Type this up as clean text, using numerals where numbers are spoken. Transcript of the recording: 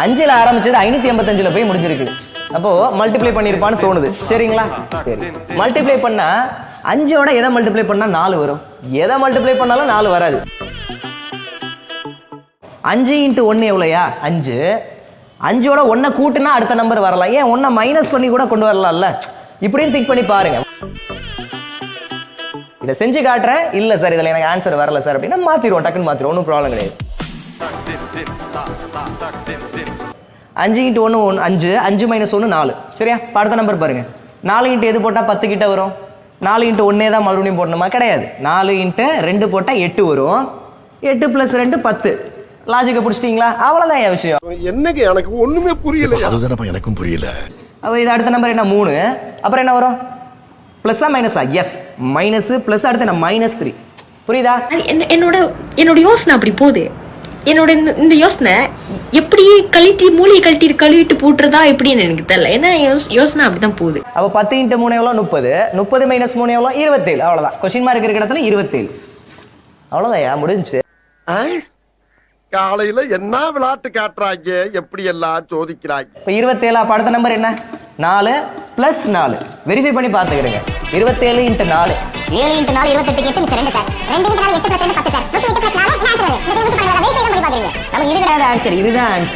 5ல ஆரம்பிச்சது 585ல போய் முடிஞ்சிருக்கு. அப்போ மல்டிப்ளை பண்ணிருப்பான்னு தோணுது. சரிங்களா? சரி. மல்டிப்ளை பண்ணா 5ஓட எதை மல்டிப்ளை பண்ணா 4 வரும். எதை மல்டிப்ளை பண்ணாலும் 4 வராது. 5 × 1 எவ்வளோயா? 5. 5ஓட 1 கூட்டுனா அடுத்த நம்பர் வரலாம். ஏன் 1 மைனஸ் பண்ணி கூட கொண்டு வரலாம்ல? இப்படியும் திங்க் பண்ணி பாருங்க. இதை செஞ்சு காட்டுறேன். இல்ல சார் இதுல எனக்கு ஆன்சர் வரல சார் அப்படின்னா மாத்திடுவோம், டக்குன்னு மாத்திடுவோம், ஒன்றும் ப்ராப்ளம் கிடையாது. 5 × 1 5, 5 - 1 4. சரியா? அடுத்த நம்பர் பாருங்க. 4 × எது போட்டா 10 கிட்ட வரும்? 4 × 1 தான் மறுபடியும் போடணுமா? கிடையாது. 4 × 2 போட்டா 8 வரும். 8 + 2 10. லாஜிக்க புடிச்சிட்டீங்களா? அவ்வளவுதான் என் விஷயம். என்னங்க எனக்கு ஒண்ணுமே புரியல. அதுதானப்பா எனக்கும் புரியல. அப்ப இது அடுத்த நம்பர் என்ன? 3. அப்புறம் என்ன வரும்? பிளஸ்ஸா மைனஸா? Yes, minus plus. அடுத்து என்ன? -3. புரியுதா? என்னோட யோசனை அப்படி போகுது. என்னோட இந்த யோசனை எப்படி மூளையை கழுவிட்டு போட்டுறதா எப்படின்னு எனக்கு தெரியல. ஏன்னா யோசனை அப்படிதான் போகுது. அப்ப 10 × 3 எவ்வளோ? 30. 30 - 3 எவ்வளோ? 27. அவ்வளவுதான். கொஸ்டின் மார்க் இருக்கிற இடத்துல 27. அவ்வளவுதான், முடிஞ்சு. காலையில என்ன விளையாட்டு காட்டுறாங்க, எப்படி எல்லாம் சோதிக்கிறாங்க. இப்ப 27. அப்ப அடுத்த நம்பர் என்ன? 4 + 4. வெரிஃபை பண்ணி பாத்துக்கிறேங்க. 27 × 4. 7 × 4 28 8 மிச்சம் 2 சார். 2 × 4 8 + 2 10 சார். 108 + 4 என்ன ஆன்சர்? இது வந்து பண்ணுவதா வெயிட் பண்ணி பாக்குறீங்க. நமக்கு இது கிடையாது ஆன்சர். இதுதான் ஆன்சர்.